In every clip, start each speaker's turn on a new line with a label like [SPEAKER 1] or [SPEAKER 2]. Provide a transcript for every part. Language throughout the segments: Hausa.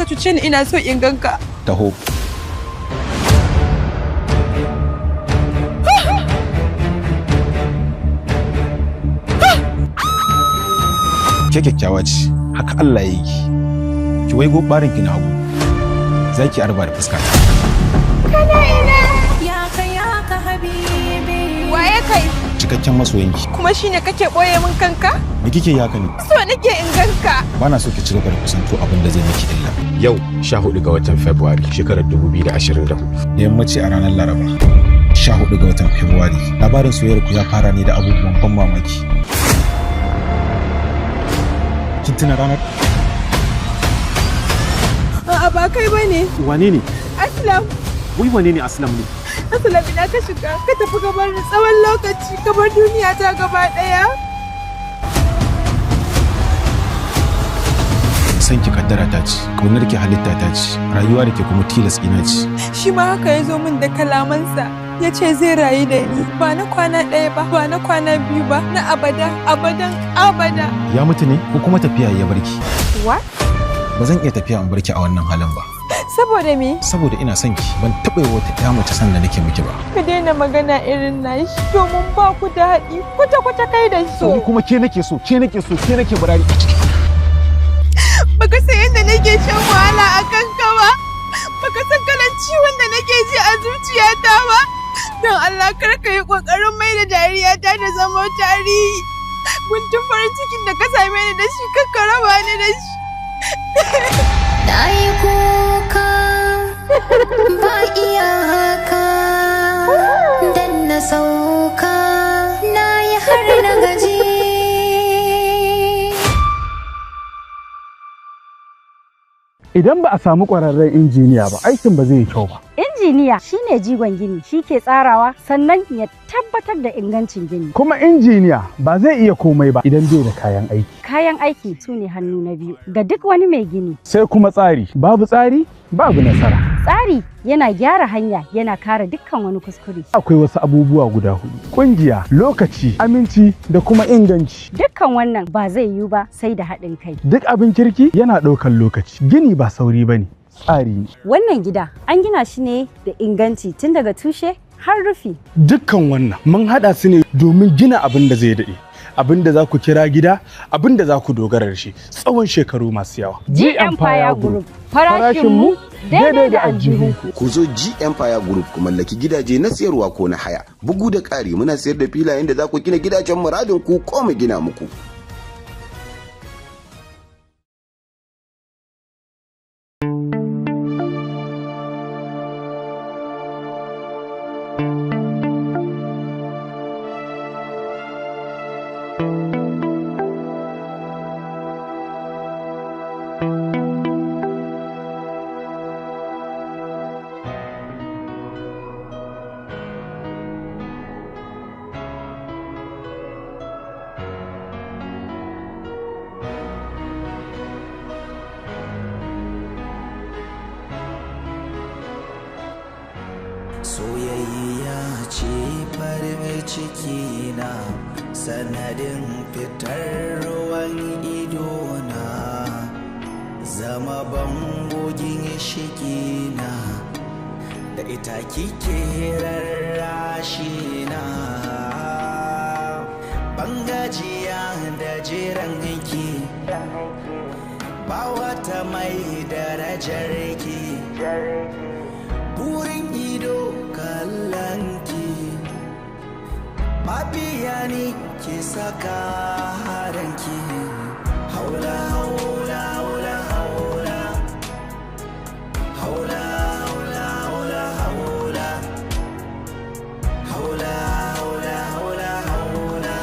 [SPEAKER 1] ka cuce ni ina so in ganka.
[SPEAKER 2] Taho. Ke kyakkyawa ce, haka Allah ya yi. Ki waigo barin ki na hagu. Za ki arba da fuska.
[SPEAKER 1] Kana ina?
[SPEAKER 3] Ya ka habibi.
[SPEAKER 1] Waye kai?
[SPEAKER 2] Cikakken masoyinki.
[SPEAKER 1] Kuma shine kake boye min kanka?
[SPEAKER 2] Me kike yi haka ne?
[SPEAKER 1] So nake in ganka.
[SPEAKER 2] Bana so ki ci gaba da kusanto abin da zai miki illa.
[SPEAKER 4] Yau 14 ga watan Fabrairu shekarar 2024.
[SPEAKER 2] Da yammaci a ranar Laraba. 14 ga watan Fabrairu. Labarin soyayyar ku ya fara ne da abubuwan ban mamaki. Kin tuna ranar?
[SPEAKER 1] A'a ba kai bane.
[SPEAKER 5] Wane ne?
[SPEAKER 1] Aslam.
[SPEAKER 5] Wai wane ne Aslam ne?
[SPEAKER 1] Aslam ina ka shiga ka tafi gabar da tsawon lokaci kamar duniya ta gaba daya.
[SPEAKER 2] San ki kaddara ta ce, kaunar ki halitta ta ce, rayuwa da ke kuma tilas ina ce.
[SPEAKER 1] Shi ma haka ya zo min da kalamansa. Ya ce zai rayu da ni ba na kwana ɗaya ba, ba na kwana biyu ba, na abada, abadan, abada.
[SPEAKER 2] Ya mutu ne ko kuma tafiya ya barki?
[SPEAKER 1] What?
[SPEAKER 2] Ba zan iya tafiya in barki a wannan halin ba.
[SPEAKER 1] Saboda me?
[SPEAKER 2] Saboda ina son ki, ban taɓa yi wata ƴa mace san da nake miki ba.
[SPEAKER 1] Ka daina magana irin nashi domin ba ku da haɗi kwata-kwata kai da
[SPEAKER 5] To
[SPEAKER 1] su.
[SPEAKER 5] kuma ke nake so, ke nake burari.
[SPEAKER 1] Baka san yadda nake shan wahala a kanka ba. Baka san kalan ciwon da nake ji a zuciyata ba. Don Allah kar ka yi ƙoƙarin mai da dariyata da zama tarihi. Guntun farin cikin da ka same ni da shi kakka raba ni da shi.
[SPEAKER 3] Na yi kuka ba iyaka dan na sauka na yi har na gaji.
[SPEAKER 5] Idan ba a samu ƙwararren injiniya ba, aikin ba zai yi kyau ba.
[SPEAKER 6] Injiniya shine jigon gini, shi ke tsarawa sannan ya tabbatar da ingancin gini.
[SPEAKER 5] Kuma injiniya ba zai iya komai ba idan bai da kayan aiki.
[SPEAKER 6] Kayan aiki su ne hannu na biyu ga duk wani mai gini.
[SPEAKER 5] Sai kuma tsari, babu tsari, babu nasara.
[SPEAKER 6] Tsari yana gyara hanya, yana kare dukkan wani kuskure.
[SPEAKER 5] Akwai wasu abubuwa guda hudu: ƙungiya, lokaci, aminci da kuma inganci.
[SPEAKER 6] Dukkan wannan ba zai yiwu ba sai da haɗin kai.
[SPEAKER 5] Duk abin kirki yana ɗaukar lokaci. Gini ba sauri ba ne, tsari ne.
[SPEAKER 6] Wannan gida an gina shi ne da inganci tun daga tushe har rufi.
[SPEAKER 5] Dukkan wannan mun haɗa su ne domin gina abin da zai daɗe. Abin da za ku kira gida, abin da za ku dogara da shi tsawon shekaru masu yawa.
[SPEAKER 6] G Empire Group. Farashinmu daidai da aljihunku.
[SPEAKER 7] Ku zo G Empire Group ku mallaki gidaje na siyarwa ko na haya. Bugu da ƙari muna sayar da filayen da za ku gina gidajen muradin ku ko mu gina muku.
[SPEAKER 8] Soyayya ce farin ciki na sanadin fitar ruwan idona, zama bangogin shiki na da ita kike rarrashi na. Bangajiya da jiran ki ba wata mai darajar ki, burin ido kallonki, mabiya ne ke saka haranki. Haula haula haula haula haula haula haula haula haula haula haula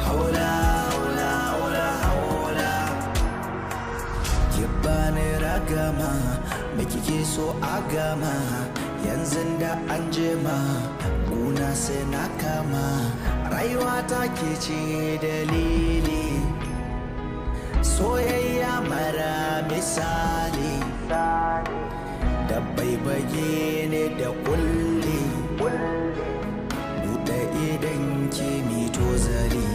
[SPEAKER 8] haula haula haula haula. Ki bani ragama me kike so a gama, yanzu da an jima kuna sai na kama. Rayuwa ta ke ce dalili, soyayya mara misali, da baibage ne da kulle, buɗe idan ke mito zari.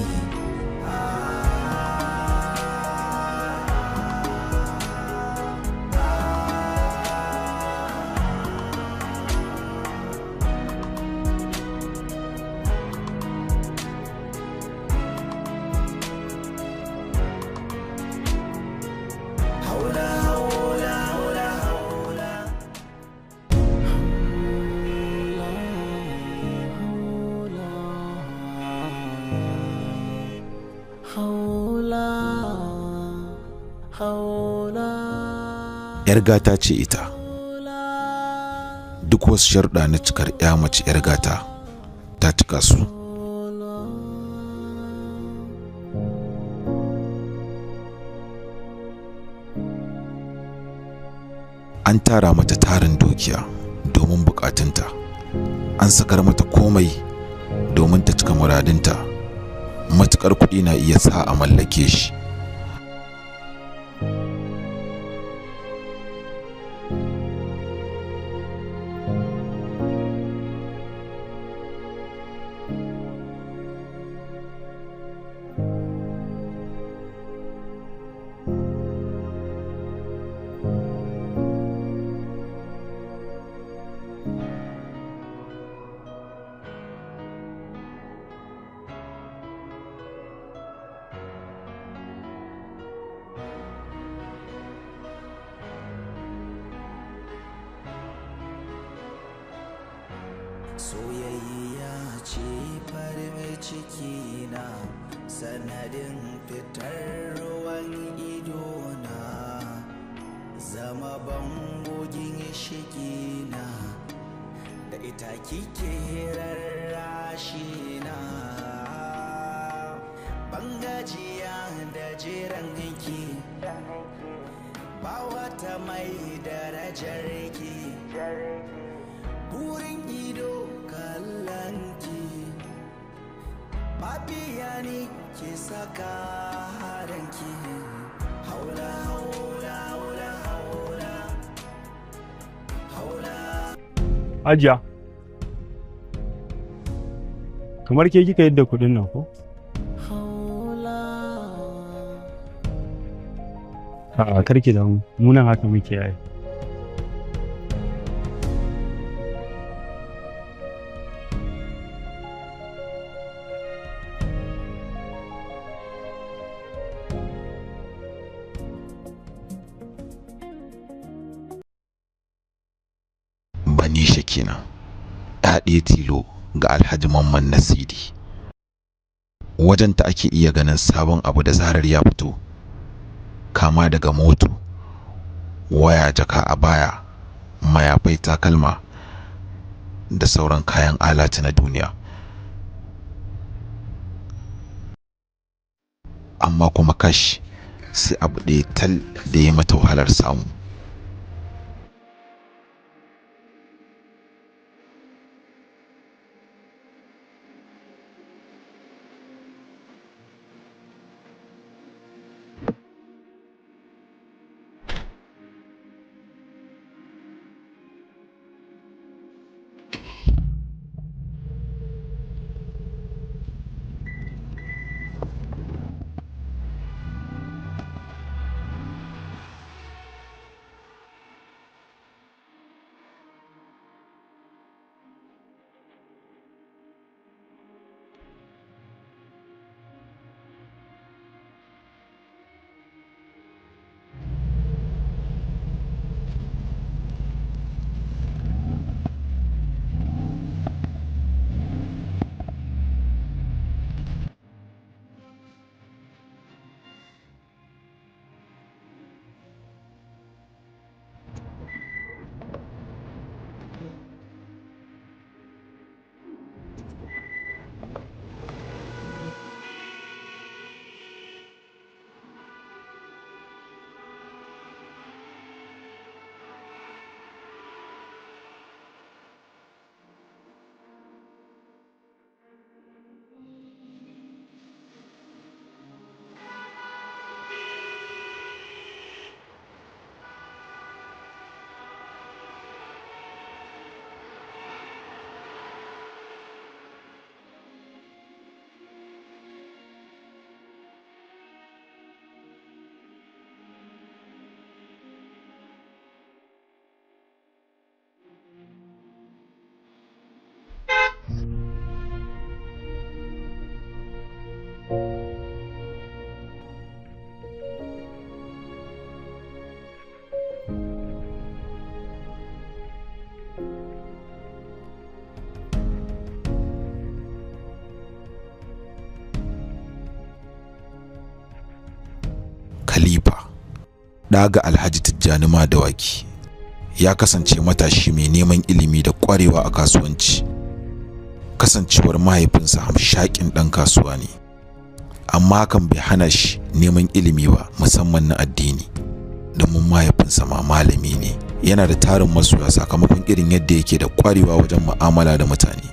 [SPEAKER 2] 'yar gata ce ita. Duk wasu sharuɗa na cikar 'ya mace 'yar gata ta cika su. An tara mata tarin dukiya domin bukatunta, an sakar mata komai domin ta cika muradinta. Matukar kuɗi na iya sa a mallake shi.
[SPEAKER 8] Soyayya ce farin ciki na, sanadin fitar ruwan idona, zama bangogin shiki na, da ita kike rarrashi na. Bangajiya da jiran ki, ba wata mai darajar ki. Burin ido kallonki, babiya ne ke saka haranki. Haula haula haula haula haula.
[SPEAKER 5] Hajiya, kamar ke kika yadda kuɗin nan ko? A'a, karki da mu nan haka muke yi.
[SPEAKER 2] Banisha kenan, ɗaya tilo ga Alhaji Mamman Nasidi. Wajenta ake iya ganin sabon abu da zarar ya fito, kama daga moto, waya, jaka a baya, mayafai, takalma da sauran kayan alatu na duniya. Amma kuma kash, sai abu ɗaya tal da ya mata wahalar samu. Khalifa ɗaga Alhaji Tijjani Madawaki ya kasance matashi mai neman ilimi da ƙwarewa a kasuwanci. Kasancewar mahaifinsa hamshakin ɗan kasuwa ne, amma hakan bai hana shi neman ilimi ba, musamman na addini, domin mahaifinsa ma malami ne. Yana da tarin masoya sakamakon irin yadda yake da ƙwarewa wajen mu'amala da mutane.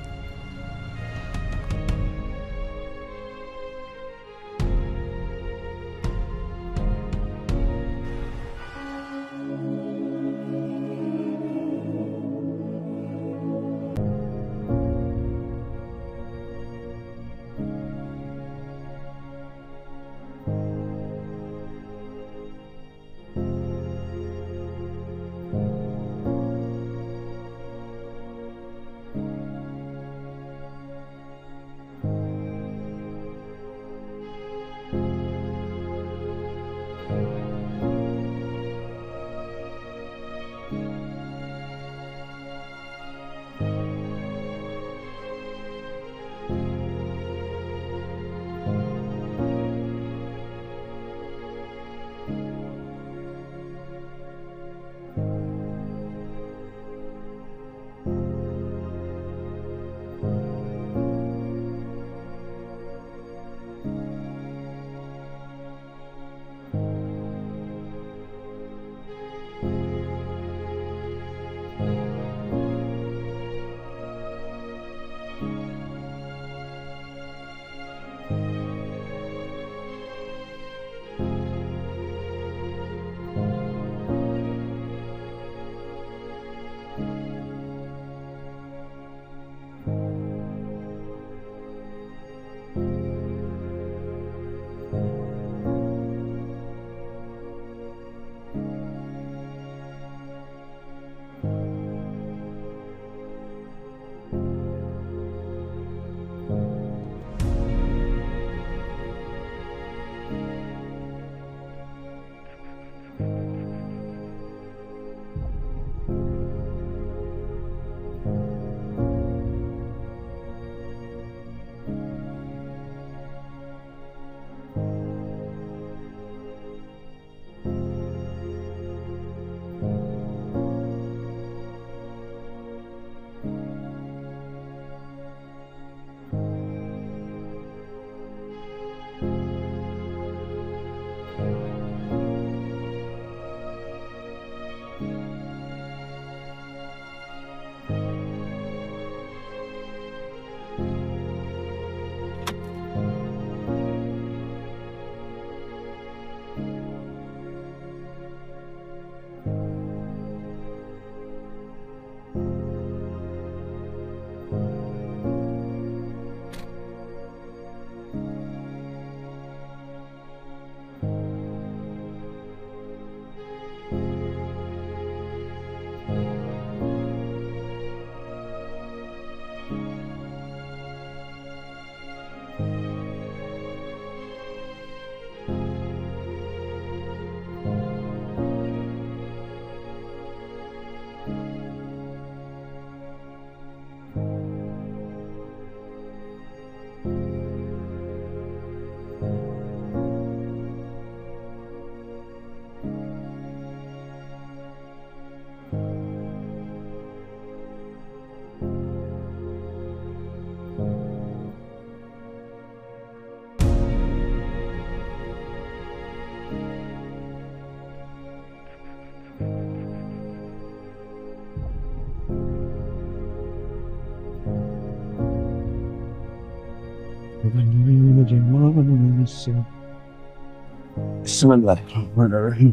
[SPEAKER 5] Bismillahirrahmanirrahim.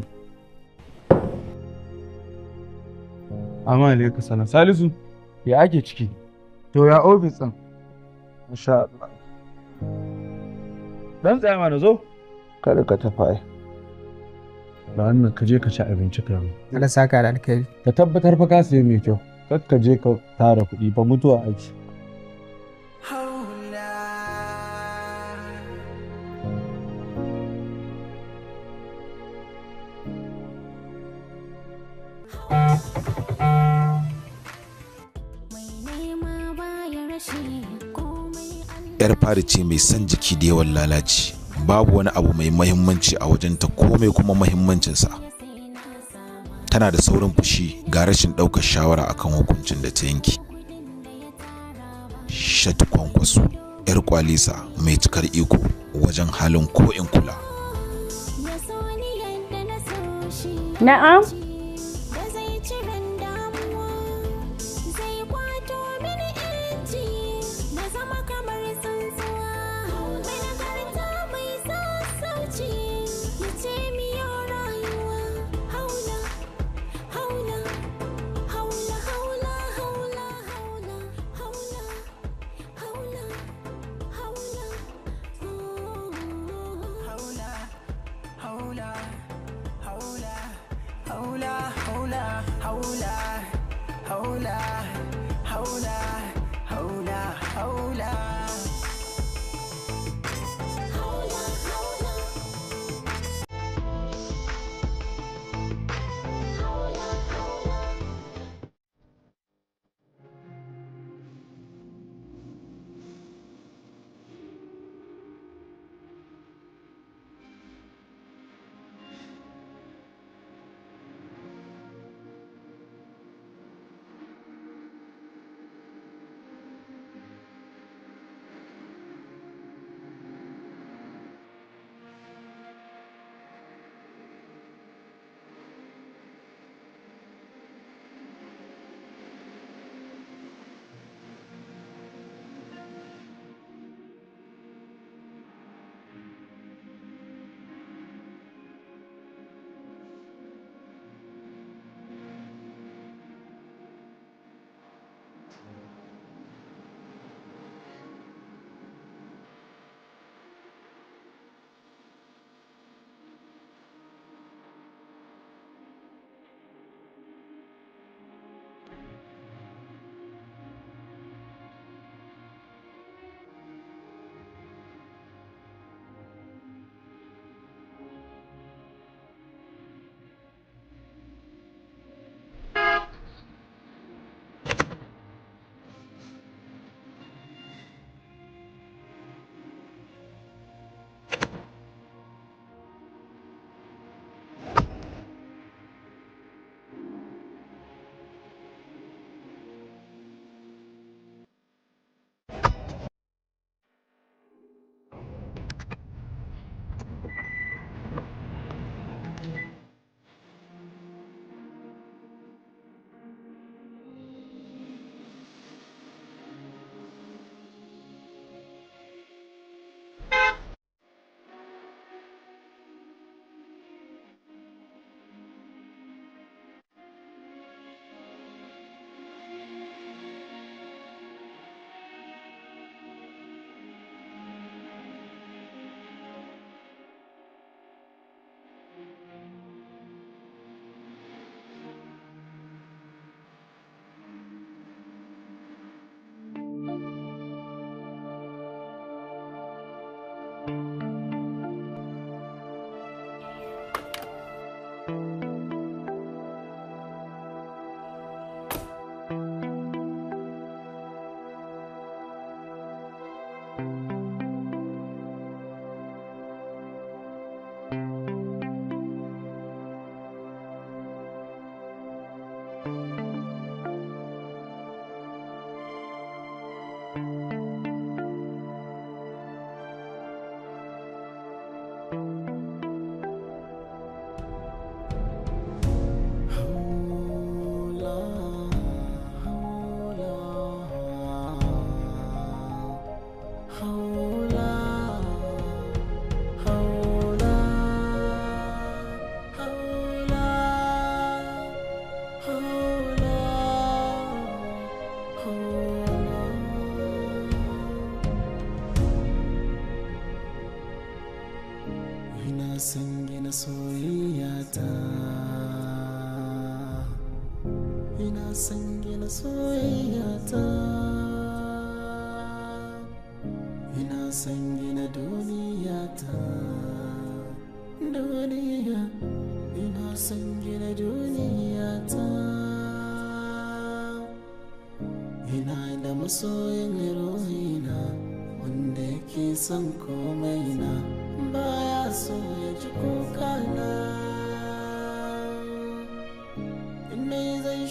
[SPEAKER 5] Amma alaikum salam. Salisu, ya ake ciki? To ya ofis ɗin? Masha Allah. Dan tsaya mana zo. Kada ka tafi ai. Da wannan ka je ka ci abinci ka yi.
[SPEAKER 9] Allah saka da alkhairi.
[SPEAKER 5] Ka tabbatar fa ka siya mai kyau. Kar ka je ka tara kuɗi fa mutuwa ake.
[SPEAKER 2] Yar fari ce mai son jiki da yawan lalaci, babu wani abu mai mahimmanci a wajenta komai kuma mahimmancinsa tana da saurin fushi ga rashin ɗaukar shawara akan hukuncin da ta yanki. Shatu Kwankwaso, 'yar kwalisa mai cikar iko wajen halin ko in kula.
[SPEAKER 6] Na'am.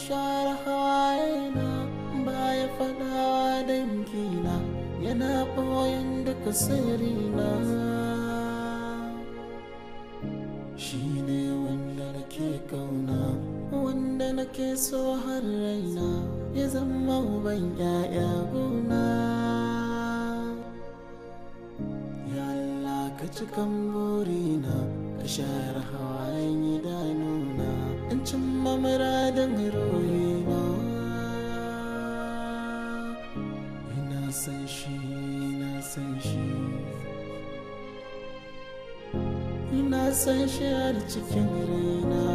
[SPEAKER 8] share hawayena baya faɗawa dangina yana ɓoyin duka sirrina. Shi ne wanda nake kauna, wanda nake so har raina, ya zama uban 'ya'ya gona. Ya Allah ka cikan burina, ka share hawayen idanuna, in cimma muradin ruhina. Ina san shi, ina san shi, ina san shi har cikin raina.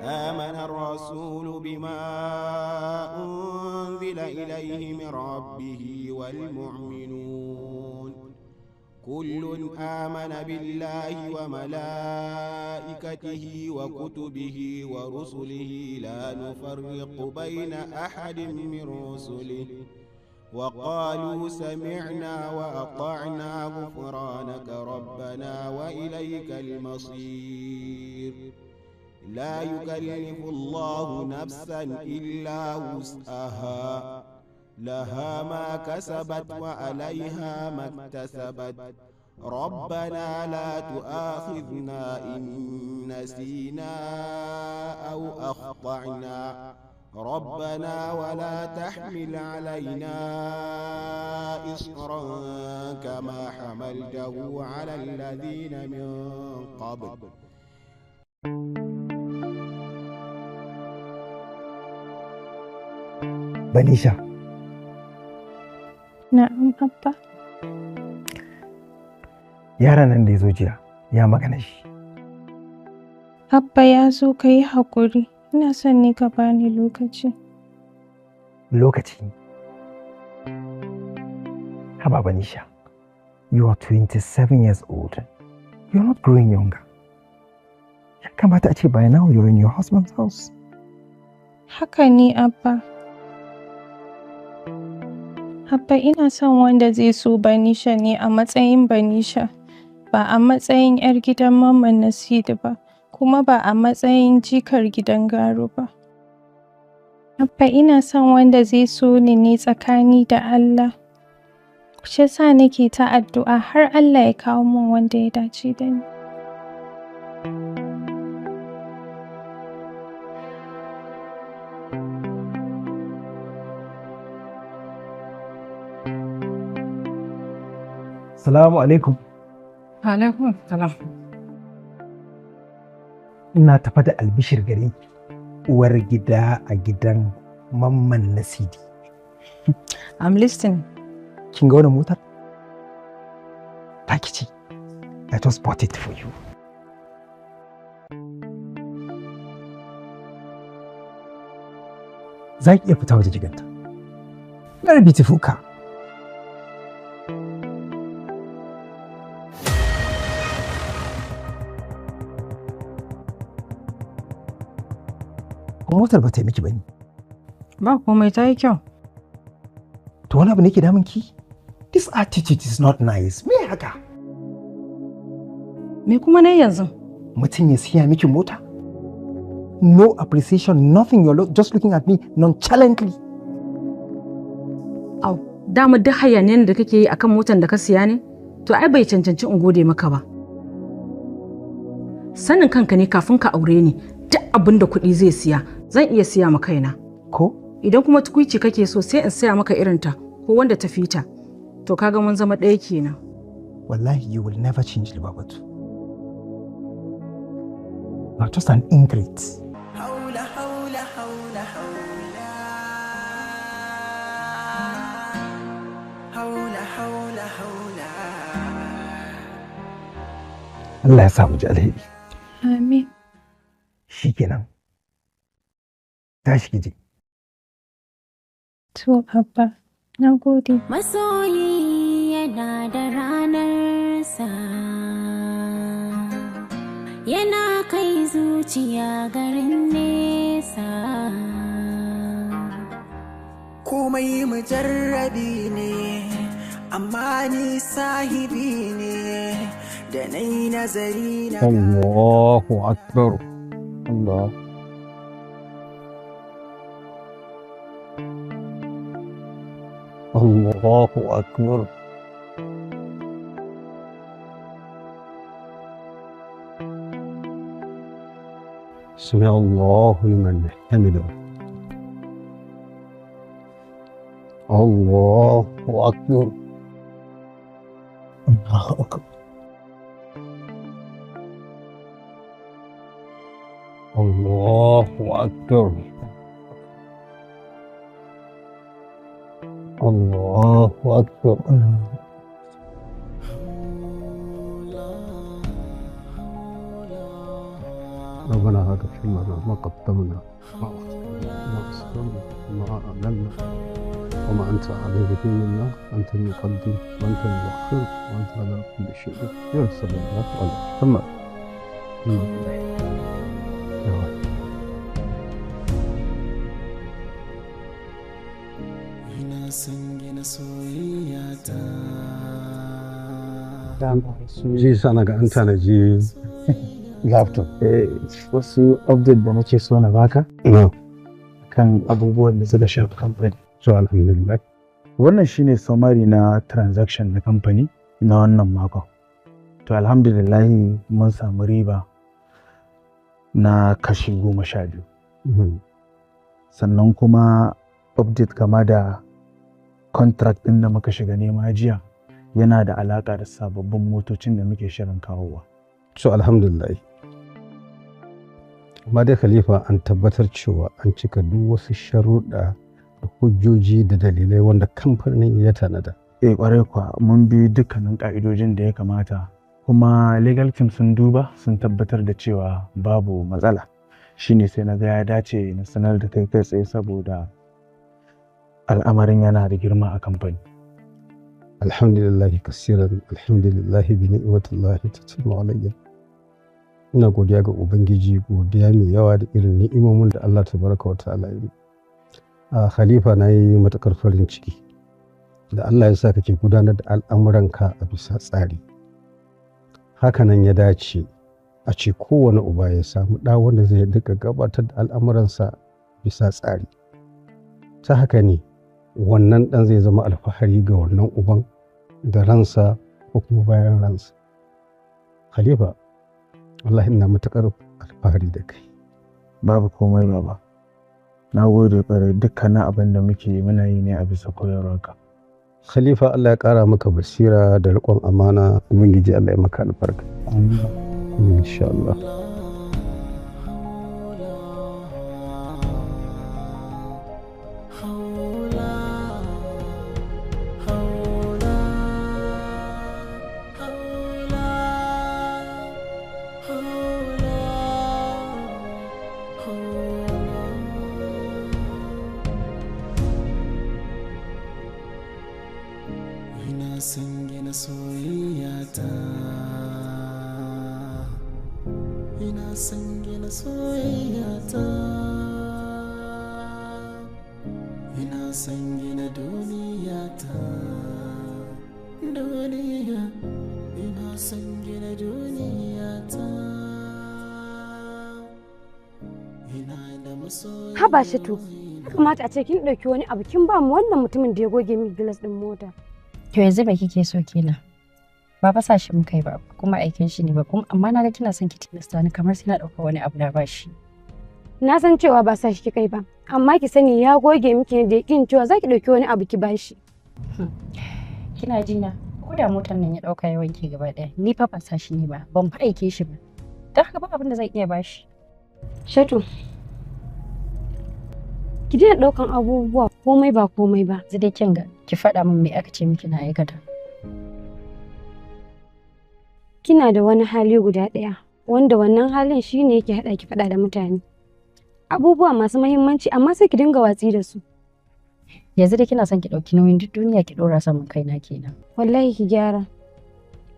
[SPEAKER 9] آمن الرسول بما أنزل إليه من ربه والمؤمنون كل آمن بالله وملائكته وكتبه ورسله لا نفرق بين أحد من رسله وقالوا سمعنا وأطعنا غفرانك ربنا وإليك المصير لا يكلف الله نفسا إلا وسعها لها ما كسبت وعليها ما اكتسبت ربنا لا تؤاخذنا إن نسينا أو أخطأنا ربنا ولا تحمل علينا إصرا كما حملته على الذين من قبل
[SPEAKER 10] Banisha.
[SPEAKER 11] Na'am Abba.
[SPEAKER 10] Yaran nan da ya zo jiya ya magana shi.
[SPEAKER 11] Abba ya zo ka yi haƙuri. Ina son ne ka bani lokaci.
[SPEAKER 10] Lokaci? Haba Banisha. You are 27 years old. You're not growing younger. Ya kamata a ce by now you're in your husband's house.
[SPEAKER 11] Haka ne Abba. Abba ina son wanda zai so Banisha ne a matsayin Banisha, ba a matsayin 'yar gidan Mamman Nasidi ba, kuma ba a matsayin jikar gidan Garo ba. Abba ina son wanda zai so ni ne tsakani da Allah. Shi yasa nake ta addu'a har Allah ya kawo min wanda ya dace da ni.
[SPEAKER 10] Salamu alaikum.
[SPEAKER 12] Alaikum salam.
[SPEAKER 10] Ina tafa da albishir gare ki, uwar gida a gidan Mamman Nasidi.
[SPEAKER 12] I'm listening.
[SPEAKER 10] Kin ga wannan motar? Taki ce. I just bought it for you. Za ki iya fita waje giganta. Very beautiful car. Motar ba ta yi miki ba ne.
[SPEAKER 12] Ba komai ta yi kyau.
[SPEAKER 10] To wani abu ne ke damun ki? This attitude is not nice. Me haka?
[SPEAKER 12] Me kuma ne yanzu?
[SPEAKER 10] Mutum ya siya miki mota? No appreciation, nothing. You're just looking at me nonchalantly.
[SPEAKER 12] Au, Dama duk hayaniyar da kake yi akan motar da ka siya ne? To ai bai cancanci in gode maka ba. Sanin kanka ne kafin ka aure ni, duk abin da kuɗi zai siya, zan iya siya ma kaina.
[SPEAKER 10] Ko?
[SPEAKER 12] Idan kuma tukuici kake so sai in siya maka irinta ko wanda ta fita. To kaga mun zama ɗaya kenan.
[SPEAKER 10] Wallahi, you will never change Lubabatu. You're just an ingrate. Allah ya sa mu ji alheri.
[SPEAKER 11] Amin.
[SPEAKER 10] Shikenan. Tashi ki je.
[SPEAKER 11] To Abba, na gode.
[SPEAKER 3] Masoyi yana da ranarsa, yana kai zuciya garin nesa.
[SPEAKER 8] Komai mujarrabi ne, amma ni sahibi ne, da nai nazari na.
[SPEAKER 10] Allahu Akbar. Allah. Allahu Akbar. سمع الله لمن حمده. الله أكبر. الله أكبر. الله أكبر. الله أكبر. ربنا اغفر لنا ما قدمنا ما أخرنا ما أعلنا وما أنت عليه منا، أنت المقدم وأنت المؤخر وأنت على كل شيء قدير. صلى الله عليه وسلم. Ji sana ga an tanaji laptop.
[SPEAKER 5] Wasu update da nake so na baka kan abubuwan da suka shafi kamfani.
[SPEAKER 10] So alhamdulillah.
[SPEAKER 5] Wannan shine summary na transaction na kamfani na wannan makon. To alhamdulillah mun samu riba na kashi 12. Sannan kuma update kama da contract ɗin da muka shiga nema jiya yana da alaƙa da sababbin motocin da muke shirin kawowa.
[SPEAKER 10] So alhamdulillah. Amma dai Khalifa, an tabbatar cewa an cika duk wasu sharuɗa da hujjoji da dalilai wanda kamfanin ya tanada.
[SPEAKER 5] Ƙwarai kuwa mun bi dukkanin ƙa'idojin da ya kamata, kuma legal team sun duba sun tabbatar da cewa babu matsala. Shine sai na ga ya dace na sanar da kai tsaye saboda al'amarin yana da girma a kamfani.
[SPEAKER 10] Alhamdulillahi kasiran, alhamdulillahi bi ni'matillahi tatimmu alayya. Ina godiya ga Ubangiji, godiya mai yawa da irin ni'imomin da Allah tabaraka wa ta'ala ya yi. Khalifa, na yi matuƙar farin ciki da Allah ya sa kake gudanar da al'amuranka a bisa tsari. Hakanan ya dace a ce kowane uba ya samu ɗa wanda zai duka gabatar da al'amuransa bisa tsari. Ta haka ne wannan ɗan zai zama alfahari ga wannan uban da ransa ko kuma bayan ransa. Khalifa, wallahi ina matuƙar alfahari da kai.
[SPEAKER 5] Babu komai baba. Na gode ƙwarai, dukkanin abin da muke yi muna yi ne a bisa koyarwarka.
[SPEAKER 10] Khalifa, Allah ya ƙara maka basira da riƙon amana. Ubangiji Allah ya maka albarka.
[SPEAKER 5] Amin.
[SPEAKER 10] Insha Allah.
[SPEAKER 6] Haba Shatu, Ya kamata a ce kin ɗauki wani abu kin ba mu wannan mutumin da ya goge min gilas ɗin mota.
[SPEAKER 13] To yanzu me kike so kenan? Ba fa sa shi mun kai ba kuma aikin shi ne ba kuma amma na ga kina son ki tilasta ni kamar sai na ɗauka wani abu na bashi.
[SPEAKER 6] Na san cewa ba sa shi kai ba amma ki sani ya goge miki ne da yakin cewa za ki ɗauki wani abu ki bashi.
[SPEAKER 13] Kina ji na? Ko da motar nan ya ɗauka ya wanke gaba ɗaya ni fa ba sa shi ne ba ban fa aike shi ba. Don haka ba abin da zan iya bashi.
[SPEAKER 6] Shatu. Ki daina ɗaukan abubuwa komai ba komai ba.
[SPEAKER 13] Zai dai kin ga ki faɗa min me aka ce miki na aikata.
[SPEAKER 6] Kina da wani hali guda ɗaya wanda wannan halin shine yake haɗa ki faɗa da mutane. Abubuwa masu muhimmanci amma sai ki dinga watsi da su.
[SPEAKER 13] Yanzu dai kina son ki ɗauki nauyin duk duniya ki ɗora saman kaina kenan.
[SPEAKER 6] Wallahi ki gyara.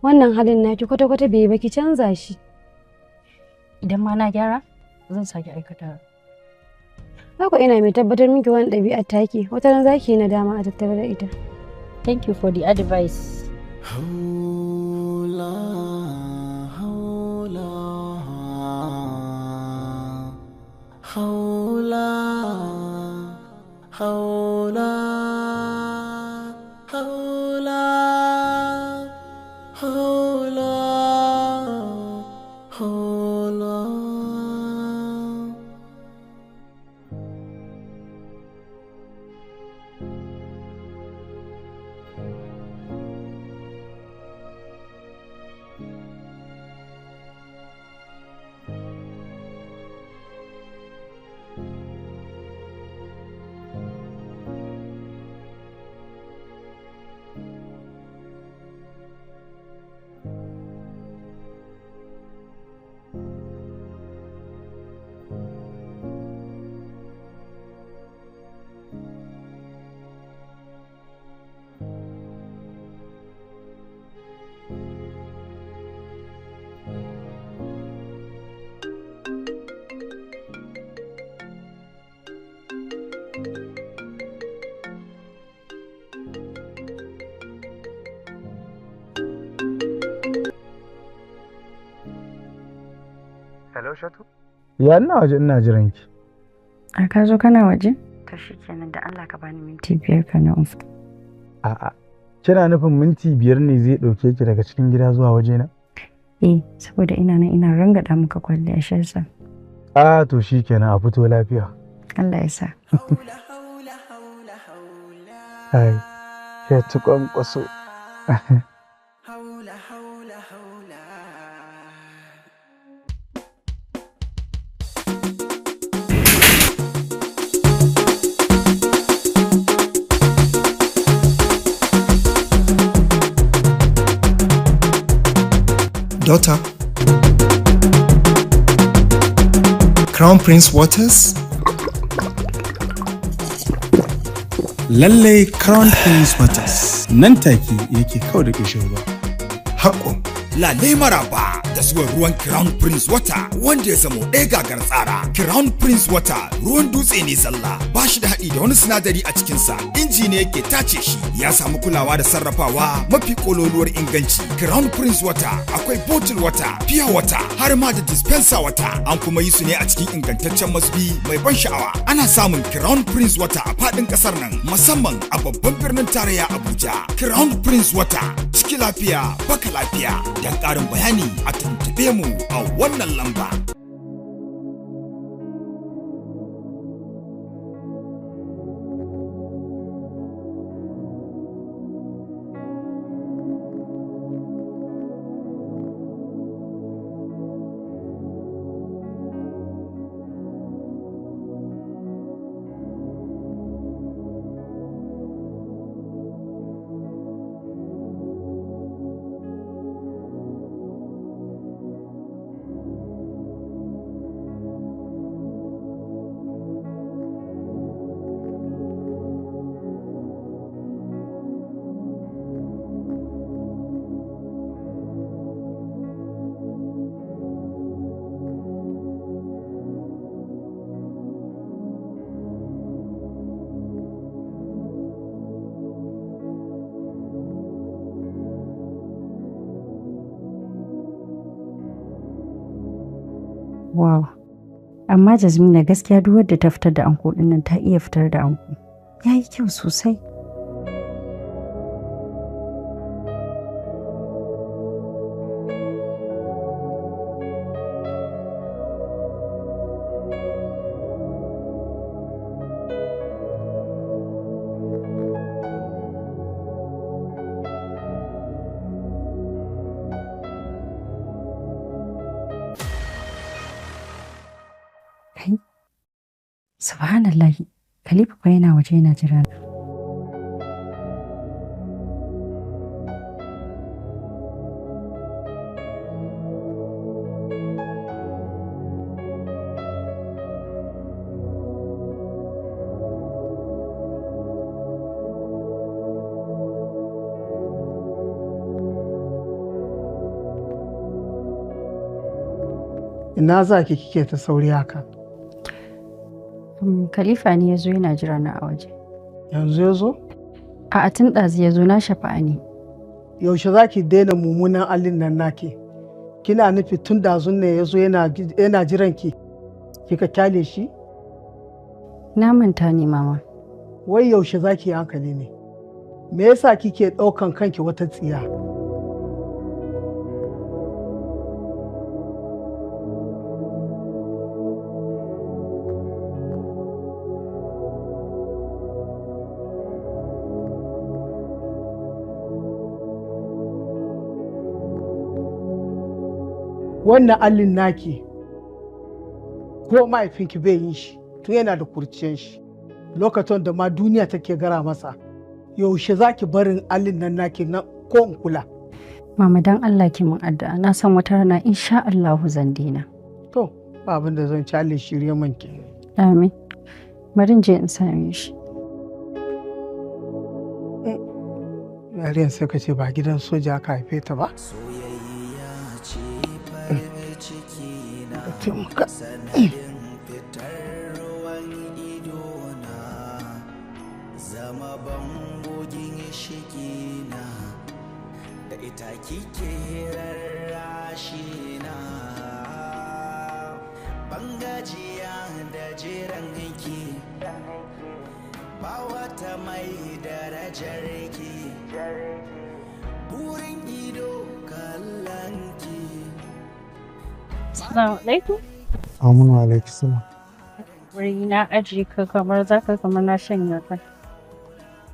[SPEAKER 6] Wannan halin naki kwata-kwata bai ba ki canza shi.
[SPEAKER 13] Idan ma na gyara zan sake aikata.
[SPEAKER 6] Haka ina mai tabbatar miki wani ɗabi'ar take wata ran zaki yi nadama a tattare da ita.
[SPEAKER 13] Thank you for the advice.
[SPEAKER 5] Hello Shatu? Ya ina waje ina jiran ki.
[SPEAKER 13] A ka zo kana waje? To shikenan da Allah ka bani minti 5 kana umfa.
[SPEAKER 5] A'a. Kina nufin minti 5 ne zai dauke ki daga cikin gida zuwa waje na?
[SPEAKER 13] Eh, saboda ina nan ina rangada maka kwalliya shi yasa.
[SPEAKER 5] To shikenan a fito lafiya.
[SPEAKER 13] Allah ya sa.
[SPEAKER 5] Ai. Ya ci kwankwaso.
[SPEAKER 14] Daughter, Crown Prince Waters?
[SPEAKER 15] Lallai Crown Prince Waters nan take yake kawai da kishin ruwa.
[SPEAKER 14] Haƙo.
[SPEAKER 16] Lale maraba da zuwan ruwan Crown Prince Water wanda ya zamo ɗaya gagar tsara. Crown Prince Water ruwan dutse ne zalla ba shi da haɗi da wani sinadari a cikinsa. Inji ne yake tace shi ya samu kulawa da sarrafawa mafi kololuwar inganci. Crown Prince Water akwai bottle water, pure water har ma da dispenser water. An kuma yi su ne a cikin ingantaccen masbi mai ban sha'awa. Ana samun Crown Prince Water a faɗin ƙasar nan musamman a babban birnin tarayya Abuja. Crown Prince Water ciki lafiya baka lafiya. Don ƙarin bayani a tuntuɓe mu a wannan lamba.
[SPEAKER 13] Wow, Amma Jasmina gaskiya duk wadda ta fitar da anko ɗin nan ta iya fitar da anko. Ya yi kyau sosai. Subhanallahi, Khalifa fa yana waje yana jira na.
[SPEAKER 17] Ina za ki kike ta sauri haka?
[SPEAKER 13] Khalifa ne ya zo yana jira na a waje.
[SPEAKER 17] Yanzu ya zo?
[SPEAKER 13] A tun ɗazu ya zo na shafa'a ne.
[SPEAKER 17] Yaushe za ki daina mummunan allin nan naki? Kina nufi tun ɗazun ne ya zo yana jiran ki? Kika kyale shi?
[SPEAKER 13] Na manta ne mama.
[SPEAKER 17] Wai yaushe za ki yi hankali ne? Me yasa kike ɗaukan kanki wata tsiya? Wannan allin naki ko mahaifinki bai yin shi tun yana da kurciyan shi lokacin da ma duniya take gara masa. Yaushe za ki barin allin nan naki na ko in kula?
[SPEAKER 13] Mama dan Allah ki mun addu'a, na san wata rana insha Allah zan dina.
[SPEAKER 17] To ba abin da zan ci, Allah shirye man ki.
[SPEAKER 13] Amin. Bari in je in same shi.
[SPEAKER 17] Yariyan sai ka ce ba gidan soja aka haife ta ba?
[SPEAKER 8] Zama bangogin shigina da ita kike rarrashi na bangajiya da jiran ki ba wata mai darajar ki burin ido kallon ki.
[SPEAKER 11] Assalamu alaikum.
[SPEAKER 10] Aminu alaikum salam.
[SPEAKER 11] Wuri na aji ka kamar zaka kamar na shanya kai.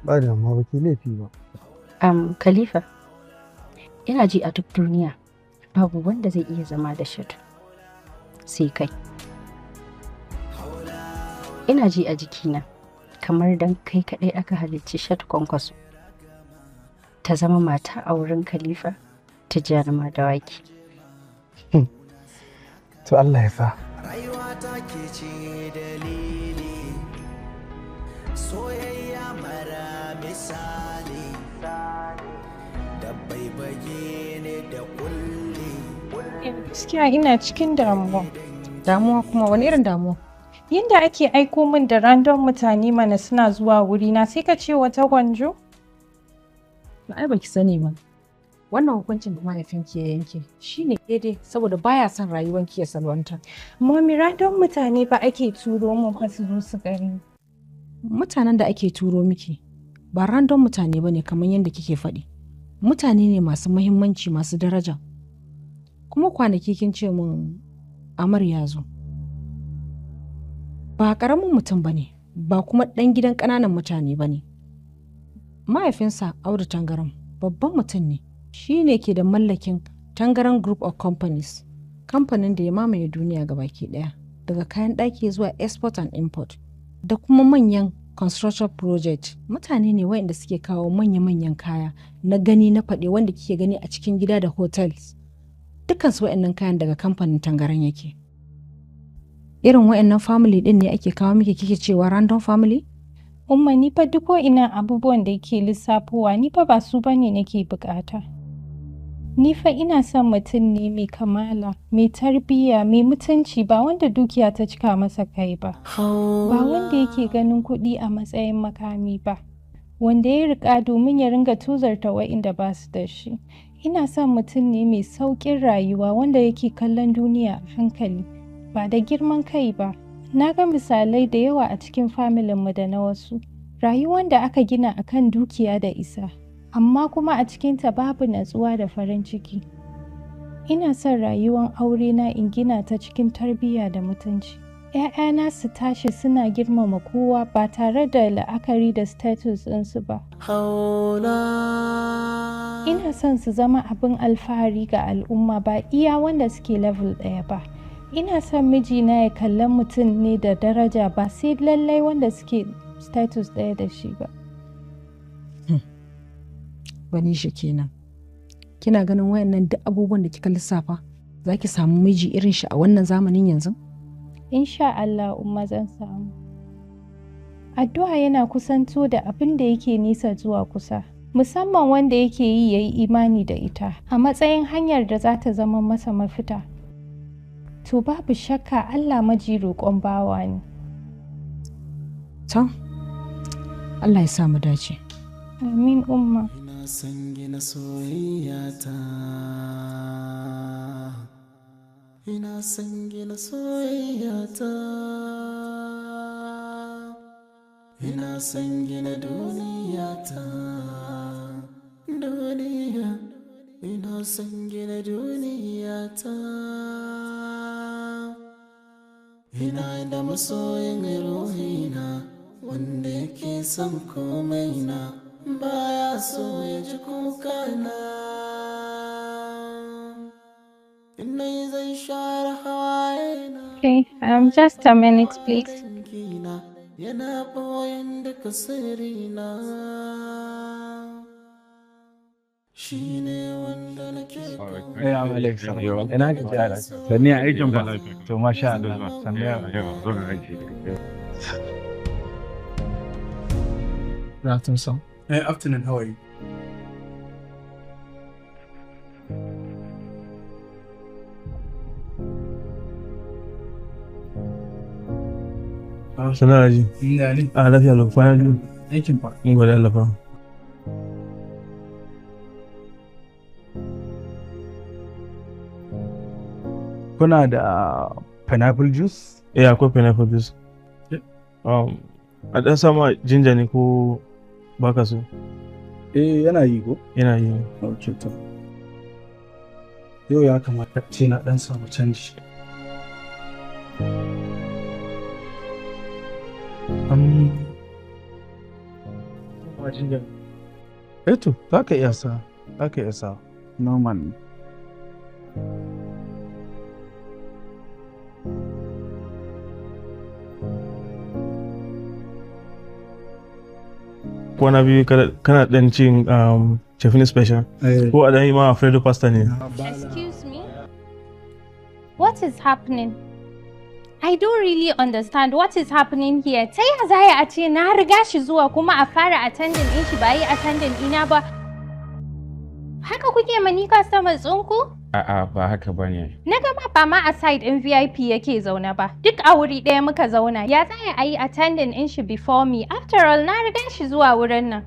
[SPEAKER 10] Ba da amma ba ke laifi ba.
[SPEAKER 13] Khalifa, ina ji a duk duniya babu wanda zai iya zama da Shatu sai kai. Ina ji a jikina kamar dan kai kaɗai aka halicci Shatu Kwankwaso ta zama mata a wurin Khalifa ta jaruma da waki.
[SPEAKER 10] To Allah ya sa.
[SPEAKER 8] Rayuwa ta ke ce dalili, soyayya mara misali, da baibage ne da kulli.
[SPEAKER 11] Gaskiya ina cikin damuwa.
[SPEAKER 12] Damuwa kuma wani irin damuwa?
[SPEAKER 11] Yanda ake aiko min da random mutane mana suna zuwa wurina sai ka ce wata gwanjo?
[SPEAKER 12] Ai baki sani ba. Wannan hukuncin da mahaifinki ya yanke shine daidai saboda baya son rayuwanki ya salwanta.
[SPEAKER 11] Mami, random mutane ba ake turo mu fa su zo su gani.
[SPEAKER 12] Mutanen da ake turo miki ba random mutane bane kamar yadda kike faɗi. Mutane ne masu muhimmanci, masu daraja. Kuma kwanaki kin ce mun Amar ya zo. Ba ƙaramin mutum bane, ba kuma ɗan gidan ƙananan mutane bane. Mahaifinsa Audu Tangaram babban mutum ne. Shi ne ke da mallakin Tangaran Group of Companies, kamfanin da ya mamaye duniya gabaki daya, daga kayan ɗaki zuwa export and import, da kuma manyan construction project. Mutane ne waɗanda suke kawo manya-manyan kaya na gani na faɗe wanda kike gani a cikin gida da hotels. Dukansu waɗannan kayan daga kamfanin Tangaran yake. Irin waɗannan family ɗin ne ake kawo miki kike cewa random family?
[SPEAKER 11] Umma, ni fa duk ina abubuwan da yake lissafowa ni fa ba su bane nake bukata. Ni fa ina son mutum ne mai kamala, mai tarbiyya, mai mutunci, ba wanda dukiya ta cika masa kai ba. Ba wanda yake ganin kuɗi a matsayin makami ba. Wanda ya riƙa domin ya ringa tuzarta wa'inda ba su da shi. Ina son mutum ne mai sauƙin rayuwa wanda yake kallon duniya a hankali. ba da girman kai ba. Na ga misalai da yawa a cikin familinmu da na wasu. Rayuwar da aka gina akan dukiya da isa, amma kuma a cikinta babu natsuwa da farin ciki. Ina son rayuwar aure na in gina ta cikin tarbiyya da mutunci. ‘Ya'yana su tashi suna girmama kowa ba tare da la'akari da status ɗinsu ba. Ina son su zama abin alfahari ga al'umma ba iya wanda suke level ɗaya ba. Ina son mijina ya kalli mutum ne da daraja ba sai lallai wanda suke status ɗaya da shi ba.
[SPEAKER 12] Banisha kenan. Kina ganin wayannan duk abubuwan da kika lissafa za ki samu miji irin shi a wannan zamanin yanzu?
[SPEAKER 11] Insha Allah umma zan samu. Addu'a yana kusanto da abin da yake nisa zuwa kusa, musamman wanda yake yi yayi imani da ita a matsayin hanyar da za ta zama masa mafita. To babu shakka Allah maji roƙon bawa ne.
[SPEAKER 12] To, Allah ya sa mu dace.
[SPEAKER 11] Amin umma.
[SPEAKER 8] Ina son gina soyayyata. Ina son gina soyayyata. Ina son gina duniyata. Duniya. Ina son gina duniyata. Ina da masoyin ruhina wanda yake son komai na baya so ya ji kukana. Ina zai share hawaye na.
[SPEAKER 11] Okay, just a minute please.
[SPEAKER 8] Yana boyen duka sirrina. Shi ne wanda nake
[SPEAKER 5] Hey, I'm Alex. Ina ka ji Alex. Sanni a aikin ba. To masha Allah. Sanni a
[SPEAKER 15] Good afternoon, sir. Hey, afternoon. How are you?
[SPEAKER 5] Sana ji.
[SPEAKER 15] Ina ne.
[SPEAKER 5] A lafiya lau kwana biyu.
[SPEAKER 15] Aikin fa.
[SPEAKER 5] In gwada Allah fa. Kuna da pineapple juice? Eh, akwai pineapple juice. A ɗan sama jinja ne ko baka so?
[SPEAKER 15] Eh, yana yi ko?
[SPEAKER 5] Yana yi.
[SPEAKER 15] Ok, to. Yau ya kamata ce na ɗan samu canji.
[SPEAKER 5] To, za ka iya sa. Za ka iya sa. Normal. Kwana biyu kana ɗan cin chefini special. Ko a ɗan yi ma Alfredo pasta ne.
[SPEAKER 11] Excuse me? What is happening? I don't really understand what is happening here. Ta ya za a ce na riga shi zuwa kuma a fara attending ɗin shi ba yi attending ina ba. Haka kuke mani customers ɗinku?
[SPEAKER 4] A'a ba haka ba ne.
[SPEAKER 11] Na gama ba ma a side ɗin VIP yake zaune ba. Duk a wuri ɗaya muka zauna. Ya za a yi attending ɗin shi before me. After all na riga shi zuwa wurin nan.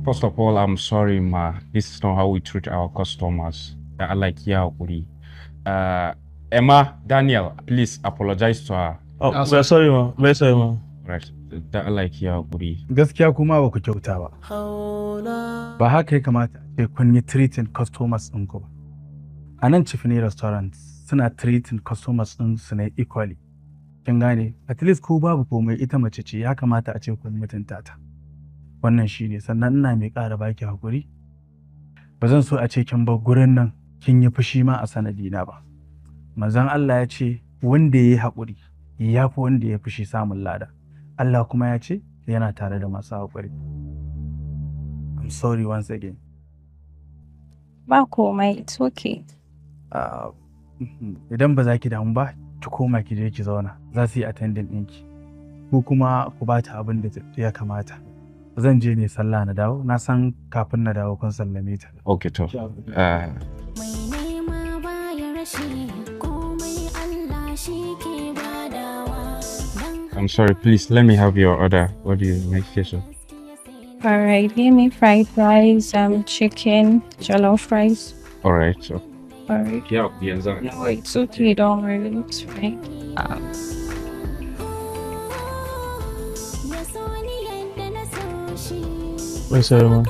[SPEAKER 4] First of all, I'm sorry ma. This is not how we treat our customers. Da Allah ki ya hakuri. Emma, Daniel, please apologize to her.
[SPEAKER 5] Oh, we're sorry ma. We're sorry ma.
[SPEAKER 4] Right. Da Allah ki ya hakuri.
[SPEAKER 5] Gaskiya kuma ba ku kyauta ba. Ba haka ya kamata a kun yi treating customers ɗinku ba. A nan Chifini restaurant suna treating customers ɗin su ne equally. Kin gane? At least ko babu komai ita mace ce ya kamata a ce kun mutunta ta. Wannan shi ne sannan ina mai ƙara baki hakuri. Ba zan so a ce kin bar gurin nan kin yi fushi ma a sanadina ba. Manzon Allah ya ce wanda ya yi haƙuri ya fi wanda ya fushi samun lada. Allah kuma ya ce yana tare da masu haƙuri. I'm sorry once again.
[SPEAKER 11] Ba komai, it's okay.
[SPEAKER 5] Idan ba za ki damu ba, ki koma ki je ki zauna. Za su yi attending ɗinki. Ko kuma ku ba ta abin da ya kamata. Zan je ne sallah na dawo, na san kafin na dawo kun sallame ta.
[SPEAKER 4] Okay to. I'm sorry, please let me have your order. What do you make here?
[SPEAKER 11] Alright, give me fried rice, chicken, jollof rice.
[SPEAKER 4] Alright, so
[SPEAKER 11] Alright.
[SPEAKER 4] Yeah, yanzu.
[SPEAKER 11] No, it's okay, don't worry, it's fine.
[SPEAKER 5] Wai Salma.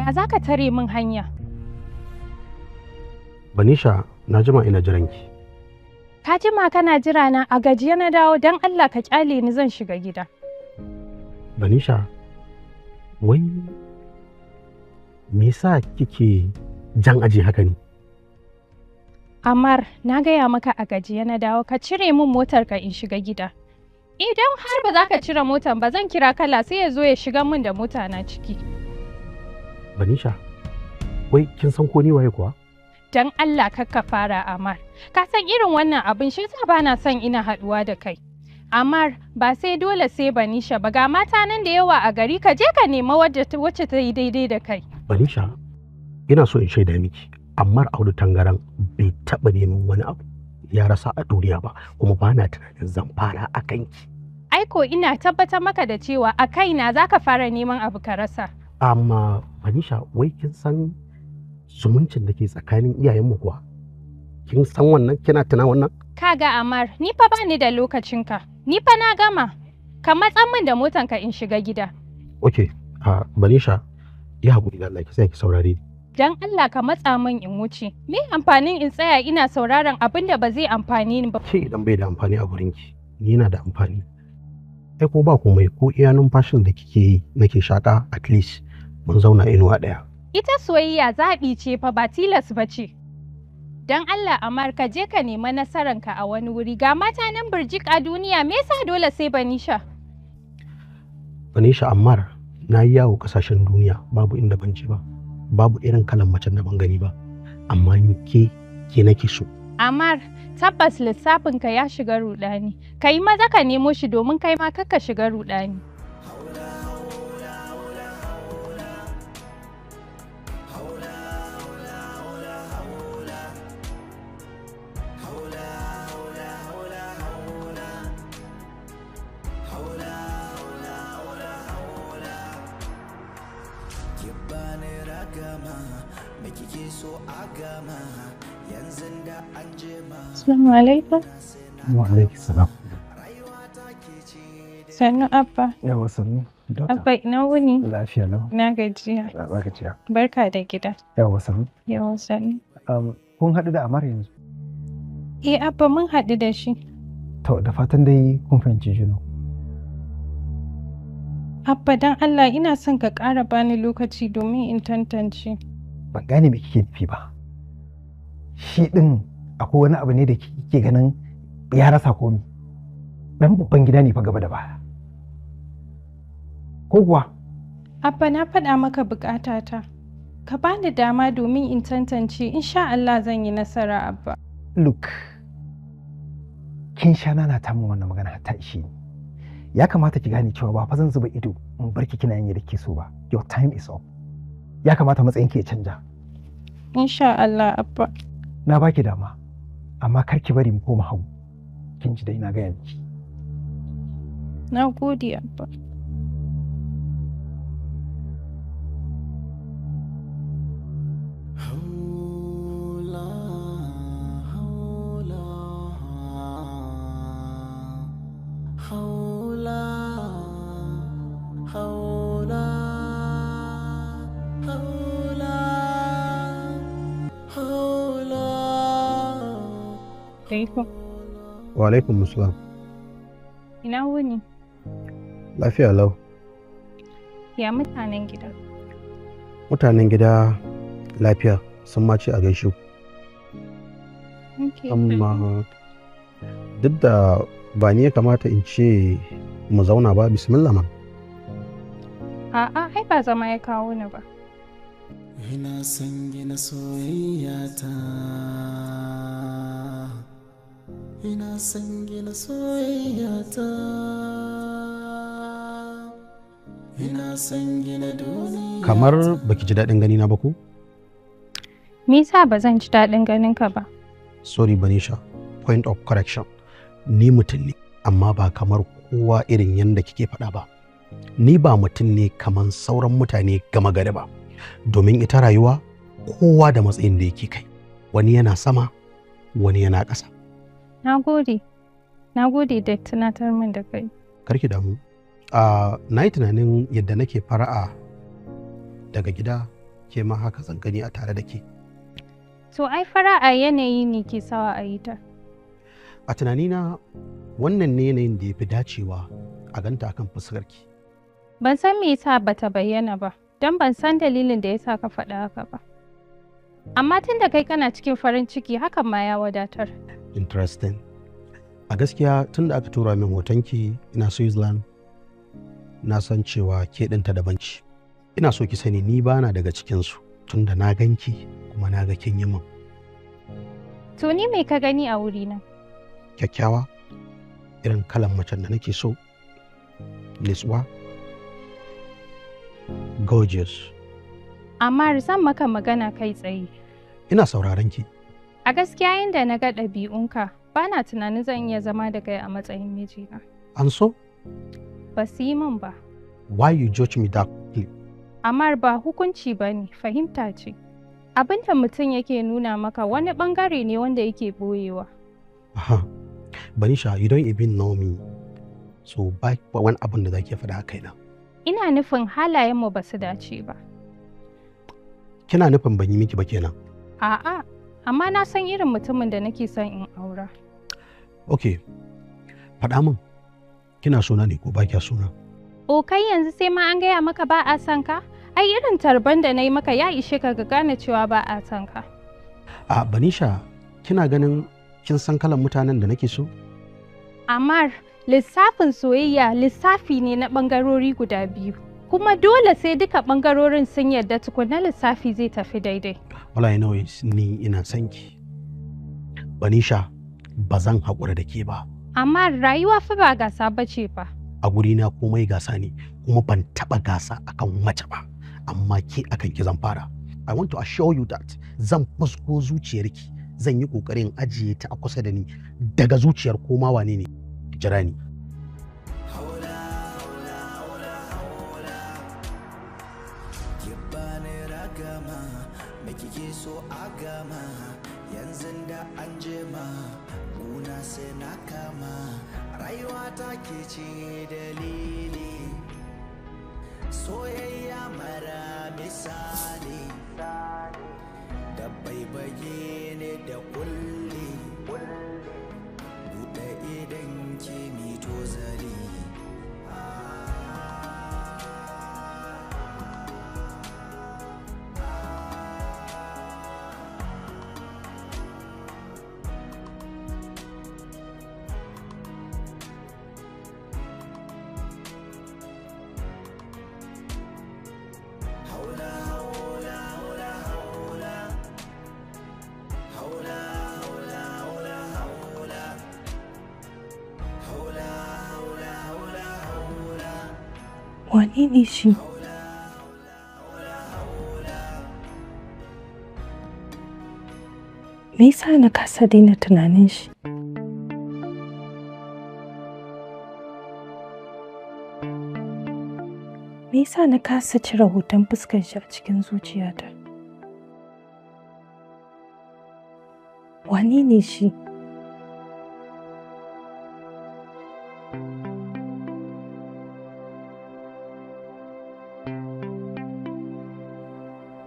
[SPEAKER 11] Ya za ka tare min hanya?
[SPEAKER 10] Banisha, na jima ina jiranki.
[SPEAKER 11] Ka jima kana jira na a gajiye na dawo don Allah ka kyale ni zan shiga gida.
[SPEAKER 10] Banisha, wai me yasa kike jan aji haka ne?
[SPEAKER 11] Amar, na gaya maka a gajiye na dawo ka cire min motar ka in shiga gida. Idan har ba za ka cire motar ba zan kira kala sai ya zo ya shiga min da mota na ciki.
[SPEAKER 10] Banisha, wai kin san ko ni waye kuwa?
[SPEAKER 11] Dan Allah ka fara Amar. Ka san irin wannan abin shi yasa bana son ina haduwa da kai. Amar, ba sai dole sai Banisha ba ga mata nan da yawa a gari ka je ka nema wacce ta yi daidai da kai.
[SPEAKER 10] Banisha, ina so in shaida miki, Ammar Audu Tangaran bai taɓa neman wani abu ya rasa a duniya ba, kuma bana tunanin zan fara a kanki.
[SPEAKER 11] Aiko ina tabbatar maka da cewa a kaina zaka fara neman abu ka rasa.
[SPEAKER 10] Amma Banisha, wai kin san zumuncin da ke tsakanin iyayenmu kuwa? Kin san wannan, kina tuna wannan?
[SPEAKER 11] Kaga Amar, ni fa bani da lokacinka. Ni fa na gama. Ka matsan min da motanka in shiga gida.
[SPEAKER 10] Okay, Banisha, ya haƙuri da Allah ki sai ki saurare ni.
[SPEAKER 11] Dan Allah ka matsa min in wuce. Me amfanin in tsaya ina sauraron abin da ba zai amfani ni ba?
[SPEAKER 10] Ke idan bai da amfani a gurinki, ni yana da amfani. Ai ko ba komai, ko iya numfashin da kike yi nake shaka, at least mun zauna inuwa ɗaya.
[SPEAKER 11] Ita soyayya zaɓi ce fa ba tilas ba ce. Don Allah Amar ka je ka nema nasaranka a wani wuri ga mata nan birjik a duniya me yasa dole sai Banisha?
[SPEAKER 10] Banisha Ammar na yi yawo kasashen duniya babu inda ban je ba. Babu irin kalan macen da ban gani ba. Amma ni ke nake so.
[SPEAKER 11] Amar tabbas lissafinka ya shiga rudani. Ka yi maza ka nemo shi domin kai ma kakka shiga rudani. Assalamu alaikum.
[SPEAKER 5] Wa alaikum salam.
[SPEAKER 11] Sannu Abba.
[SPEAKER 5] Yawa sannu.
[SPEAKER 11] Abba ina wuni?
[SPEAKER 5] Lafiya lau.
[SPEAKER 11] Na gajiya.
[SPEAKER 5] Ba gajiya.
[SPEAKER 11] Barka da gida.
[SPEAKER 5] Yawa sannu.
[SPEAKER 11] Yawa sannu.
[SPEAKER 5] Kun haɗu da Amar yanzu?
[SPEAKER 11] Eh Abba mun haɗu da shi.
[SPEAKER 5] To da fatan dai kun fahimci juna.
[SPEAKER 11] Abba dan Allah ina son ka ƙara bani lokaci domin in tantance.
[SPEAKER 5] Ban gane me kike nufi ba. Shi ɗin akwai wani abu ne da kike ganin ya rasa komi. Dan babban gida ne fa gaba da baya. Ko kuwa?
[SPEAKER 11] Abba na faɗa maka buƙatata. Ka bani dama domin in tantance insha Allah zan yi nasara Abba.
[SPEAKER 5] Look, kin sha nana ta min wannan magana ta ishe ni. Ya kamata ki gane cewa ba fa zan zuba ido in barki kina yin yadda ke so ba. Your time is up. Ya kamata matsayin ki ya canja.
[SPEAKER 11] Insha Allah Abba.
[SPEAKER 5] Na baki dama, amma kar ki bari mu koma hagu. Kin ji dai na gaya miki.
[SPEAKER 11] Na gode Abba.
[SPEAKER 10] Wa alaikum assalam.
[SPEAKER 11] Ina wuni?
[SPEAKER 10] Lafiya lau.
[SPEAKER 11] Ya mutanen gida?
[SPEAKER 10] Mutanen gida lafiya sun ma ce a gaishe. Amma duk da ba ni ya kamata in ce mu zauna ba, bismillah man.
[SPEAKER 11] A'a, ai ba zama ya kawo ni ba.
[SPEAKER 8] Ina son gina soyayya ta. Ina son gina soyayya ta. Ina son gina duniya.
[SPEAKER 10] Kamar baki ji daɗin gani na ba ko?
[SPEAKER 11] Me yasa ba zan ji daɗin ganin ka ba?
[SPEAKER 10] Sorry Banisha, point of correction. Ni mutum ne, amma ba kamar kowa irin yadda kike faɗa ba. Ni ba mutum ne kamar sauran mutane gama gari ba. Domin ita rayuwa kowa da matsayin da yake kai. Wani yana sama, wani yana ƙasa.
[SPEAKER 11] Na gode da tunatar min da kai.
[SPEAKER 10] Karki damu. Na yi tunanin yadda nake fara'a daga gida ke ma haka gani a tare da ke.
[SPEAKER 11] To ai fara'a yanayi ne ke sawa a yi ta.
[SPEAKER 10] A tunanina wannan ne yanayin da ya fi dacewa a ganta akan fuskarki.
[SPEAKER 11] Ban san me yasa bata bayyana ba, don ban san dalilin da yasa ka faɗa haka ba. Amma tun da kai kana cikin farin ciki hakan ma ya wadatar.
[SPEAKER 10] Interesting. A gaskiya tun da aka tura min hotonki ina Switzerland na san cewa ke ɗinta daban ce. Ina so ki sani ni bana daga cikinsu tun da na ganki kuma na ga kin yi min.
[SPEAKER 11] To ni me ka gani a wurina?
[SPEAKER 10] Kyakkyawa, irin kalan macen da nake so, nitsuwa, gorgeous.
[SPEAKER 11] Amma zan maka magana kai tsaye.
[SPEAKER 10] Ina sauraron ki.
[SPEAKER 11] A gaskiya yadda na ga ɗabi'unka, ba na tunanin zan iya zama da kai a matsayin mijina.
[SPEAKER 10] An so?
[SPEAKER 11] Ba su yi min ba.
[SPEAKER 10] Why you judge me that way?
[SPEAKER 11] Amma ba hukunci ba ne, fahimta ce. Abin da mutum yake nuna maka wani ɓangare ne wanda yake ɓoyewa.
[SPEAKER 10] Aha, Banisha, you don't even know me. So ba wani abin da zaki faɗa a kaina.
[SPEAKER 11] Ina nufin halayenmu ba su dace ba.
[SPEAKER 10] Kina nufin ban yi miki ba kenan?
[SPEAKER 11] A'a, amma na san irin mutumin da nake son in aura.
[SPEAKER 10] Okay, faɗa min, kina suna ne ko ba kya suna?
[SPEAKER 11] O kai yanzu sai ma an gaya maka ba a son ka? Ai irin tarban da na yi maka ya ishe ka ga gane cewa ba a son ka.
[SPEAKER 10] A Banisha, kina ganin kin san kalan mutanen da nake so?
[SPEAKER 11] Amar, lissafin soyayya lissafi ne na ɓangarori guda biyu. Kuma dole sai duka ɓangarorin sun yarda tukunna lissafi zai tafi daidai.
[SPEAKER 10] Wallahi nawa ni ina son ki. Banisha, ba zan haƙura da ke ba.
[SPEAKER 11] Amma rayuwa fa ba gasa bace ba.
[SPEAKER 10] A gurina komai gasa ne, kuma ban taɓa gasa akan mace ba. Amma ke akan ki zan fara. I want to assure you that zan fusko zuciyarki, zan yi ƙoƙarin ajiye ta a kusa da ni daga zuciyar koma wane ne. Jira ni.
[SPEAKER 8] Yanzu da an jema guna sai na kama rayuwa ta ke ce dalili soyayya mara misali da baibaye ne da kulli buɗe idan ke mito zali
[SPEAKER 11] Wane ne shi? Me yasa na kasa daina tunanin shi? Me yasa na kasa cire hoton fuskar shi a cikin zuciyata? Wane ne shi?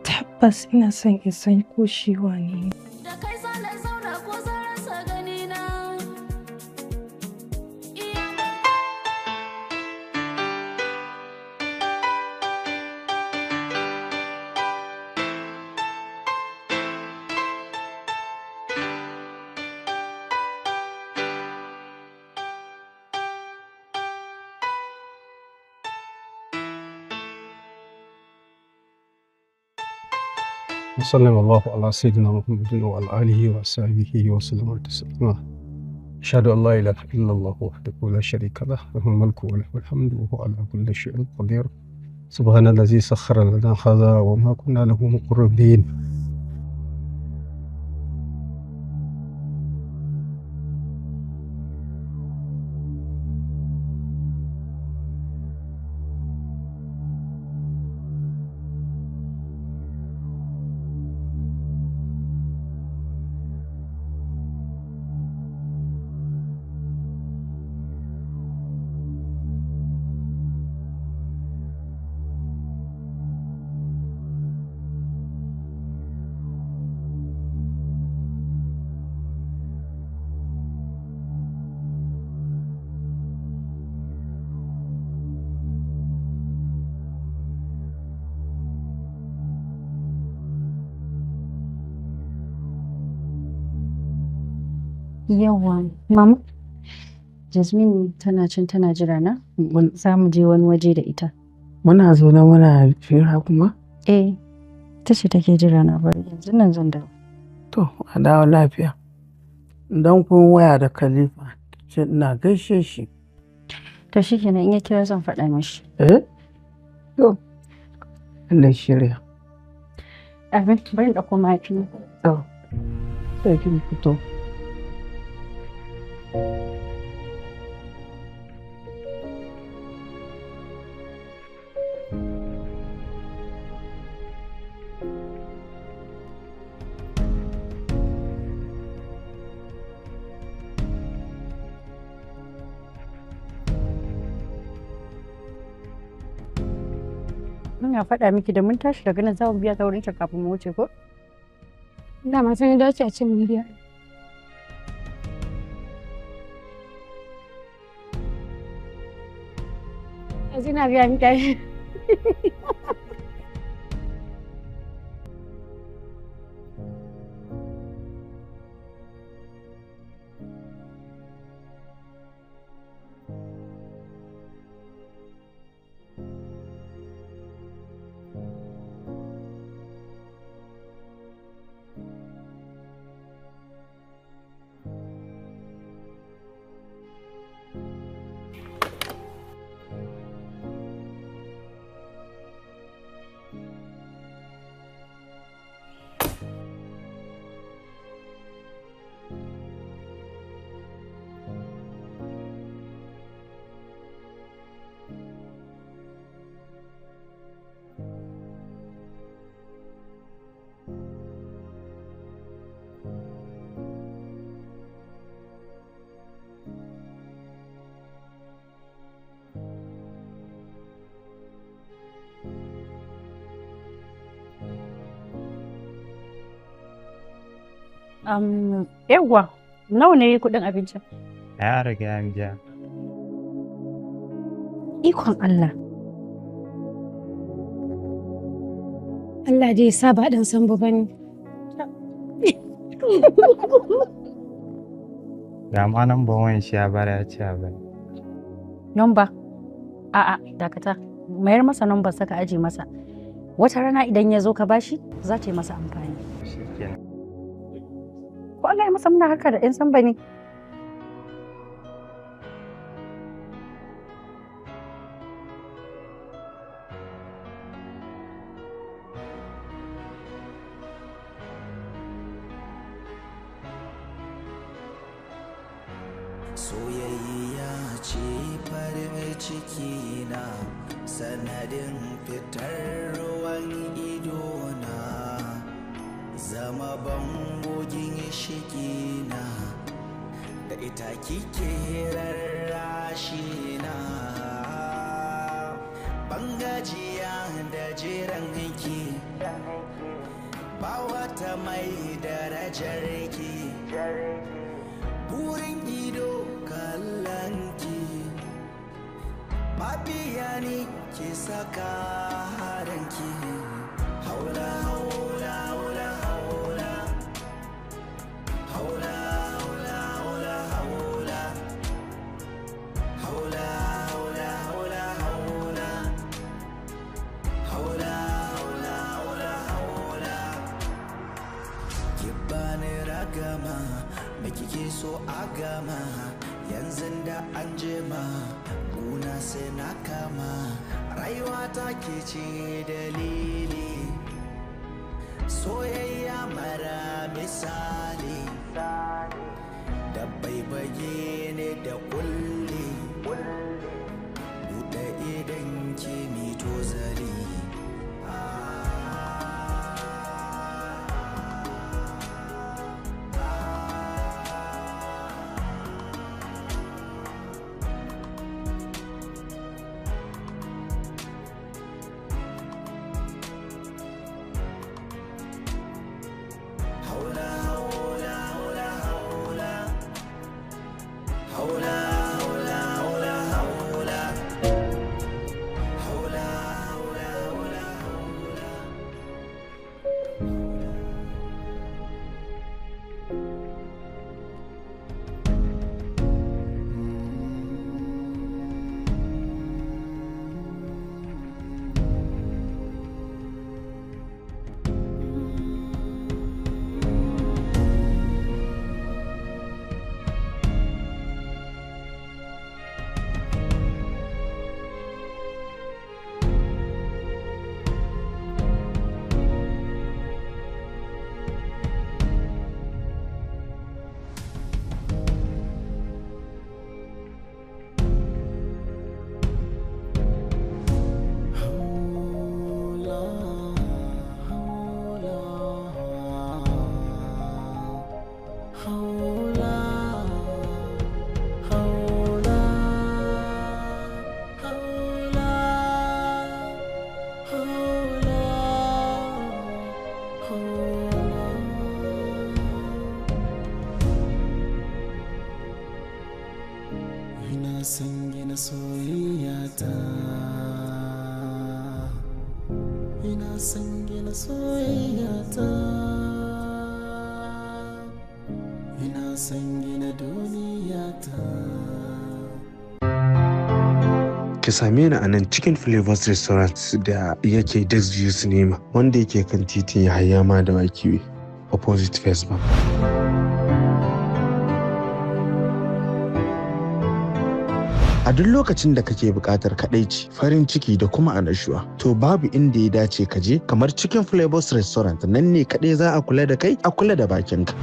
[SPEAKER 11] Tabbas ina son in san ko shi wane ne.
[SPEAKER 10] وصلى الله على سيدنا محمد وعلى آله وصحبه وسلم تسليما. أشهد أن لا إله إلا الله وحده لا شريك له له الملك وله الحمد وهو على كل شيء قدير. سبحان الذي سخر لنا هذا وما كنا له مقربين.
[SPEAKER 13] Yawa, Mama, Jasmine tana can tana jira na, za mu je wani waje da ita.
[SPEAKER 17] Muna zaune muna fira kuma?
[SPEAKER 13] Eh, ta ce take jira na bari yanzu nan zan dawo.
[SPEAKER 17] To, a dawo lafiya. Don kun waya da Khalifa, ce ina gaishe shi.
[SPEAKER 13] To shi kenan in ya kira zan faɗa mishi.
[SPEAKER 17] Eh? To, Allah shirya.
[SPEAKER 13] Abin, bari da kuma mafi.
[SPEAKER 17] To, sai kin fito.
[SPEAKER 13] Ina faɗa miki da mun tashi daga nan za mu biya ta wurin ki kafin mu wuce ko?
[SPEAKER 6] Da ma sai dace a ce mun biya. Yanzu na biya miki.
[SPEAKER 13] Yawwa, nawa ne kuɗin abincin?
[SPEAKER 18] Ya riga an biya.
[SPEAKER 13] Ikon Allah.
[SPEAKER 6] Allah dai ya sa ba ɗan sambo ba ne.
[SPEAKER 18] Ga ma number wayan shi ya bara ya ce a bari.
[SPEAKER 13] Number? A'a, dakata. Mayar masa number saka aje masa. Wata rana idan ya zo ka bashi, za ta yi masa amfani.
[SPEAKER 18] Shikenan.
[SPEAKER 13] Ko Allah ya masa muna harka da ɗan samba ne.
[SPEAKER 8] Soyayya ce farin ciki na sanadin fitar ruwan idona, zama bangogin shiki na da ita kike rarrashi na, bangajiya da jiran ki ba wata mai darajar ki, burin ido kallonki mabiya ne ke saka haranki, haula haula haula haula haula haula haula haula haula haula haula haula haula haula haula haula ki bani ragama me kike so a gama yanzu da an jima guna sai na kama, rayuwa ta ke ce dalili, soyayya mara misali, da baibaye ne da kulli, buɗe idan ke mito zari.
[SPEAKER 9] Ina son gina soyayya ta, ina son gina soyayya ta, ina son gina duniya ta.
[SPEAKER 5] Ki same ni a nan cikin Flavors Restaurant da yake Desview Cinema wanda yake kan titin Yahaya Madawa Kiwe opposite First Bank. A duk lokacin da kake buƙatar kaɗaici, farin ciki da kuma annashuwa, to babu inda ya dace ka je kamar cikin Flavors Restaurant. Nan ne kaɗai za a kula da kai, a kula da bakinka.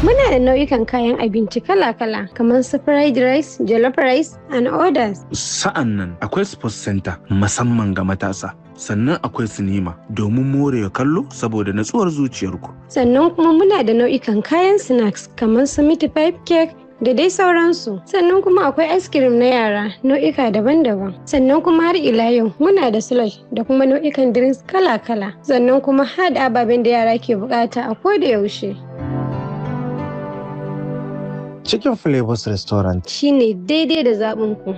[SPEAKER 6] Muna da nau'ikan kayan abinci kala-kala kamar su fried rice, jollof rice and others.
[SPEAKER 5] Sa'an nan akwai sports center musamman ga matasa. Sannan akwai sinima domin more kallo saboda natsuwar zuciyarku.
[SPEAKER 6] Sannan kuma muna da nau'ikan kayan snacks kamar su meat pie cake, da dai sauransu. Sannan kuma akwai ice cream na yara nau'ika daban-daban. Sannan kuma har ila yau muna da slush da kuma nau'ikan drinks kala-kala. Sannan kuma har da ababen da yara ke bukata a koda yaushe.
[SPEAKER 19] Chicken Flavors Restaurant
[SPEAKER 6] shine daidai da zaɓin ku.